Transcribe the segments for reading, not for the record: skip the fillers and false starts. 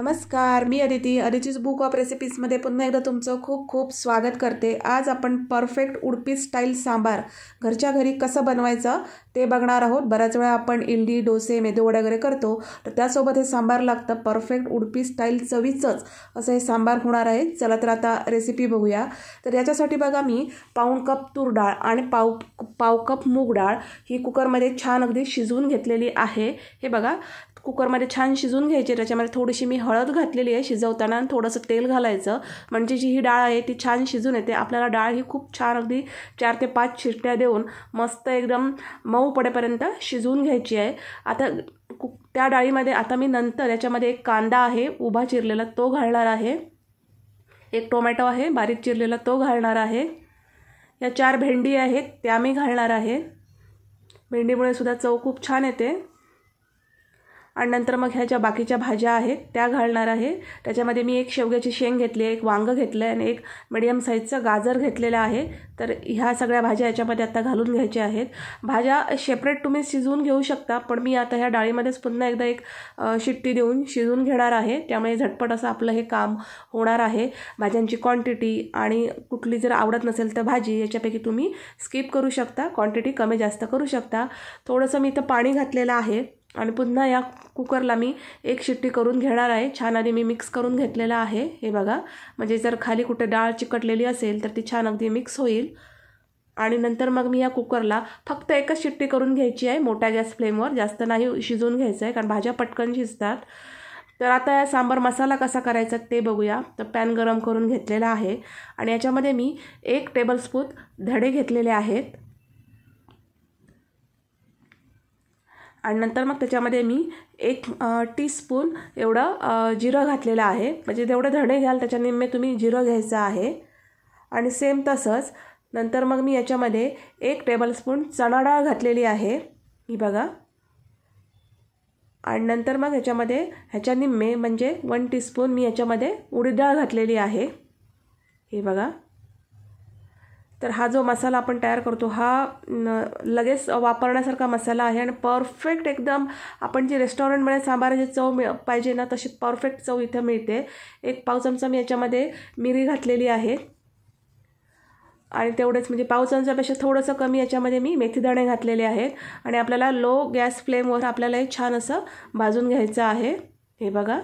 नमस्कार, मी अदितीज book of रेसिपीजमध्ये पुन्हा एकदा तुमचं खूप खूप स्वागत करते। आज आपण परफेक्ट उडपी स्टाईल सांबार घरच्या घरी कसं बनवायचं ते बघणार आहोत। बऱ्याच वेळा आपण इडली, डोसे, मेदूवडे वगैरे करतो, तर त्यासोबत हे सांबार लागतं। परफेक्ट उडपी स्टाईल चवीचंच असं हे सांबार होणार आहे। चला तर आता रेसिपी बघूया। तर याच्यासाठी बघा, मी पाऊण कप तूर डाळ आणि पाव कप मूग डाळ ही कुकरमध्ये छान अगदी शिजवून घेतलेली आहे। हे बघा, कुकरमध्ये छान शिजून घ्यायची। त्याच्यामध्ये थोडीशी मी हळद घातलेली आहे शिजवताना, आणि थोडंसं तेल घालायचं, म्हणजे जी ही डाळ आहे ती छान शिजून येते। आपल्याला डाळ ही खूप छान अगदी 4 ते 5 शिट्ट्या देऊन मस्त एकदम मऊ पडेपर्यंत शिजवून घ्यायची आहे। आता त्या डाळीमध्ये आता मी नंतर याच्यामध्ये एक कांदा आहे उभा चिरलेला, तो घालणार आहे। एक टोमॅटो आहे बारीक चिरलेला, तो घालणार आहे। या 4 भेंडी आहेत त्या मी घालणार आहे। भेंडीमुळे सुद्धा चव खूप छान येते। आणि नंतर मग ह्या ज्या बाकीच्या भाज्या आहेत त्या घालणार आहे। त्याच्यामध्ये मी एक शेवग्याची शेंग घेतली आहे, एक वांगं घेतलं आहे, आणि एक मीडियम साईजचं गाजर घेतलेलं आहे। तर ह्या सगळ्या भाज्या याच्यामध्ये आता घालून घ्यायच्या आहेत। भाज्या सेपरेट तुम्ही शिजवून घेऊ शकता, पण मी आता ह्या डाळीमध्येच पुन्हा एकदा एक शिट्टी देऊन शिजवून घेणार आहे। त्यामुळे झटपट असं आपलं हे काम होणार आहे। भाज्यांची क्वांटिटी आणि कुठली जर आवडत नसेल तर भाजी याच्यापैकी तुम्ही स्किप करू शकता, क्वांटिटी कमी जास्त करू शकता। थोडंसं मी इथं पाणी घातलेलं आहे आणि पुन्हा या कुकरला मी एक शिट्टी करून घेणार आहे। छान आधी मी मिक्स करून घेतलेला आहे। हे बघा, म्हणजे जर खाली कुठे डाळ चिकटलेली असेल तर ती छान अगदी मिक्स होईल। आणि नंतर मग मी या कुकरला फक्त एकच शिट्टी करून घ्यायची आहे, मोठ्या गॅस फ्लेमवर, जास्त नाही शिजवून घ्यायचं आहे, कारण भाज्या पटकन शिजतात। तर आता या सांबार मसाला कसा करायचा ते बघूया। तर पॅन गरम करून घेतलेला आहे आणि याच्यामध्ये मी 1 टेबलस्पून धणे घेतलेले आहेत, आणि नंतर मग त्याच्यामध्ये मी 1 टीस्पून एवढं जिरं घातलेलं आहे। म्हणजे जेवढे धणे घ्याल त्याच्या निम्मे तुम्ही जिरं घ्यायचं आहे। आणि सेम तसंच नंतर मग मी याच्यामध्ये 1 टेबलस्पून चणा डाळ घातलेली आहे, ही बघा। आणि नंतर मग ह्याच्या निम्मे म्हणजे 1 टीस्पून मी याच्यामध्ये उडीद डाळ घातलेली आहे, हे बघा। तर हा जो मसाला आपण तयार करतो हा लगेच वापरण्यासारखा मसाला आहे, आणि परफेक्ट एकदम आपण जी रेस्टॉरंटमध्ये सांबाराची चव पाहिजे ना तशी परफेक्ट चव इथं मिळते। 1 पाव चमचा मी याच्यामध्ये मिरी घातलेली आहे, आणि तेवढेच म्हणजे पाव चमचापेक्षा थोडंसं कमी याच्यामध्ये मी मेथीदाणे घातलेले आहेत। आणि आपल्याला लो गॅस फ्लेमवर आपल्याला हे छान असं भाजून घ्यायचं आहे। हे बघा,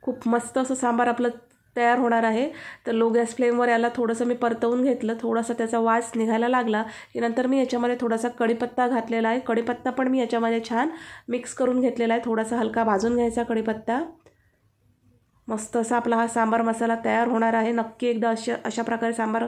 खूप मस्त असं सांबार आपलं तयार होणार आहे। तर लो गॅस फ्लेमवर याला थोडंसं मी परतवून घेतलं, थोडासा त्याचा वास निघायला लागला की नंतर मी याच्यामध्ये थोडासा कढीपत्ता घातलेला आहे। कढीपत्ता पण मी याच्यामध्ये छान मिक्स करून घेतलेला आहे, थोडासा हलका भाजून घ्यायचा कढीपत्ता। मस्त असा आपला हा सांबार मसाला तयार होणार आहे। नक्की एकदा अशा प्रकारे सांबार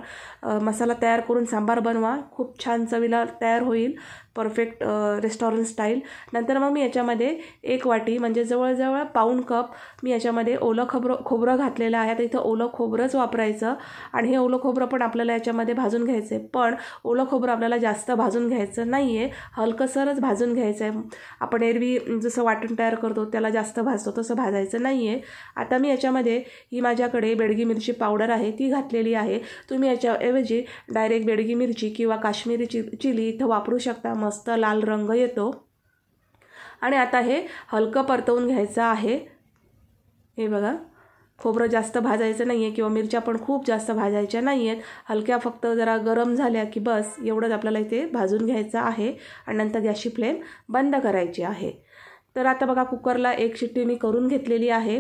मसाला तयार करून सांबार बनवा, खूप छान चवीला तयार होईल, परफेक्ट रेस्टॉरंट स्टाईल। नंतर मग मी याच्यामध्ये 1 वाटी म्हणजे जवळजवळ पाऊण कप मी याच्यामध्ये ओलं खोबरं घातलेलं आहे। तर इथं ओलं खोबरंच वापरायचं, आणि हे ओलं खोबरं पण आपल्याला याच्यामध्ये भाजून घ्यायचं आहे। पण ओलं खोबरं आपल्याला जास्त भाजून घ्यायचं नाही आहे, हलकंसरच भाजून घ्यायचं आहे। आपण एरवी जसं वाटण तयार करतो त्याला जास्त भाजतो तसं भाजायचं नाही आहे। आता मी याच्यामध्ये ही माझ्याकडे बेडगी मिरची पावडर आहे ती घातलेली आहे। तुम्ही याच्याऐवजी डायरेक्ट बेडगी मिरची किंवा काश्मीरी चिली इथं वापरू शकता, मस्त लाल रंग येतो। आणि आता हे हलकं परतवून घ्यायचं आहे। हे बघा, खोबरं जास्त भाजायचं नाही आहे किंवा मिरच्या पण खूप जास्त भाजायच्या नाही आहेत, हलक्या फक्त जरा गरम झाल्या की बस एवढंच आपल्याला इथे भाजून घ्यायचं आहे, आणि नंतर गॅसची फ्लेम बंद करायची आहे। तर आता बघा, कुकरला 1 शिट्टी मी करून घेतलेली आहे,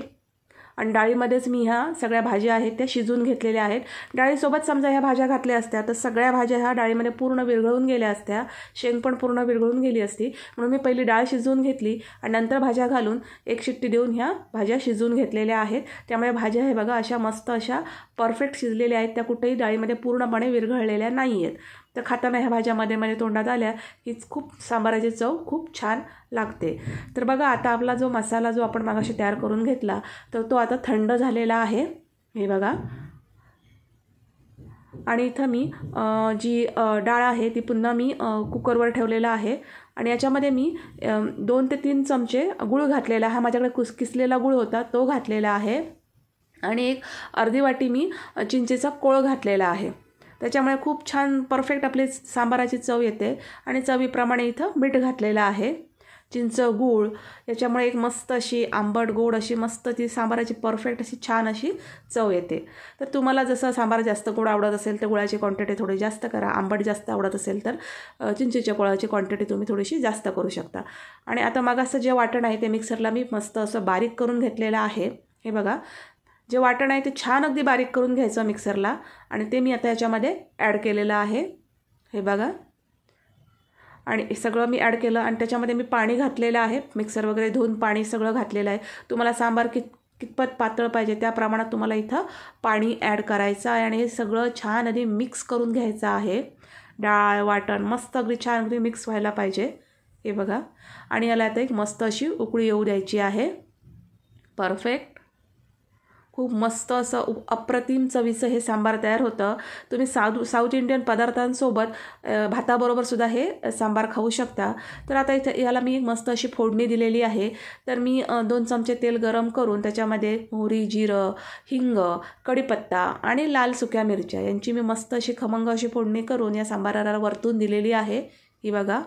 आणि डाळीमध्येच मी ह्या सगळ्या भाज्या आहेत त्या शिजवून घेतलेल्या आहेत। डाळीसोबत समजा ह्या भाज्या घातल्या असत्या तर सगळ्या भाज्या ह्या डाळीमध्ये पूर्ण विरघळून गेल्या असत्या, शेंग पण पूर्ण विरघळून गेली असती। म्हणून मी पहिली डाळ शिजवून घेतली आणि नंतर भाज्या घालून 1 शिट्टी देऊन ह्या भाज्या शिजवून घेतलेल्या आहेत। त्यामुळे भाज्या हे बघा अशा मस्त अशा परफेक्ट शिजलेल्या आहेत, त्या कुठेही डाळीमध्ये पूर्णपणे विरघळलेल्या नाही आहेत। तर खाताना ह्या भाज्या मध्ये तोंडात आल्या की खूप सांबाराची चव खूप छान लागते। तर बघा, आता आपला जो मसाला जो आपण मागाशी तयार करून घेतला तर तो आता थंड झालेला आहे, हे बघा। आणि इथं मी जी डाळ आहे ती पुन्हा मी कुकरवर ठेवलेला आहे, आणि याच्यामध्ये मी 2 ते 3 चमचे गूळ घातलेला, हा माझ्याकडे किसलेला गूळ होता तो घातलेला आहे, आणि 1 अर्धी वाटी मी चिंचेचा कोळ घातलेला आहे। त्याच्यामुळे खूप छान परफेक्ट आपली सांबाराची चव येते, आणि चवीप्रमाणे इथं मीठ घातलेलं आहे। चिंच, गूळ याच्यामुळे एक मस्त अशी आंबट गोड अशी मस्त ती सांबाराची परफेक्ट अशी छान अशी चव येते. तर तुम्हाला जसं सांबार जास्त गोड आवडत असेल तर गुळाची क्वांटिटी थोडी जास्त करा. आंबट जास्त आवडत असेल तर चिंचेच्या गुळाची क्वांटिटी तुम्ही थोडीशी जास्त करू शकता. आणि आता मग असं जे वाटण आहे ते मिक्सरला मी मस्त असं बारीक करून घेतलेलं आहे. हे बघा, जे वाटण आहे ते छान अगदी बारीक करून घ्यायचं मिक्सरला आणि ते मी आता याच्यामध्ये ॲड केलेलं आहे. हे बघा, आणि सगळं मी ॲड केलं आणि त्याच्यामध्ये मी पाणी घातलेलं आहे. मिक्सर वगैरे धुवून पाणी सगळं घातलेलं आहे. तुम्हाला सांबार कितपत पातळ पाहिजे त्या प्रमाणात तुम्हाला इथं पाणी ॲड करायचं आहे आणि हे सगळं छान आधी मिक्स करून घ्यायचं आहे. डाळ वाटण मस्त अगदी छान अगदी मिक्स व्हायला पाहिजे. हे बघा, आणि याला आता एक मस्त अशी उकळी येऊ द्यायची आहे. परफेक्ट, खूप मस्त असं अप्रतिम चवीचं हे सांबार तयार होतं. तुम्ही साऊथ इंडियन पदार्थांसोबत भाताबरोबर सुद्धा हे सांबार खाऊ शकता. तर आता इथं याला मी मस्त अशी फोडणी दिलेली आहे. तर मी 2 चमचे तेल गरम करून त्याच्यामध्ये मोहरी, जिरं, हिंग, कढीपत्ता आणि लाल सुक्या मिरच्या यांची मी मस्त अशी खमंग अशी फोडणी करून या सांबाराला वरतून दिलेली आहे. ही बघा,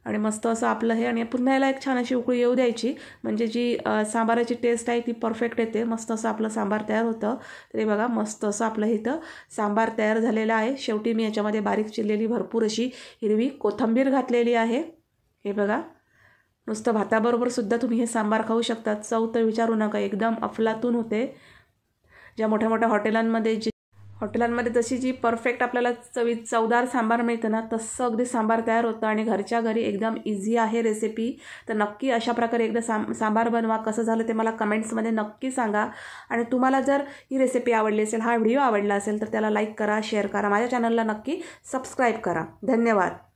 आणि मस्त असं आपलं हे, आणि पुन्हा याला एक छान अशी उकळी येऊ द्यायची म्हणजे जी सांबाराची टेस्ट आहे ती परफेक्ट येते. मस्त असं आपलं सांबार तयार होतं. तर हे बघा, मस्त असं आपलं इथं सांबार तयार झालेलं आहे. शेवटी मी याच्यामध्ये बारीक चिरलेली भरपूर अशी हिरवी कोथिंबीर घातलेली आहे. हे बघा, नुसतं भाताबरोबर सुद्धा तुम्ही हे सांबार खाऊ शकता. चव तर विचारू नका, एकदम अफलातून होते. ज्या मोठ्या मोठ्या हॉटेलांमध्ये जशी जी परफेक्ट आपल्याला चवदार सांबार मिळतं ना, तसं अगदी सांबार तयार होतं आणि घरच्या घरी एकदम इझी आहे रेसिपी. तर नक्की अशा प्रकारे एकदा सांबार बनवा. कसं झालं ते मला कमेंट्समध्ये नक्की सांगा. आणि तुम्हाला जर ही रेसिपी आवडली असेल, हा व्हिडिओ आवडला असेल तर त्याला लाईक करा, शेअर करा. माझ्या चॅनलला नक्की सबस्क्राईब करा. धन्यवाद.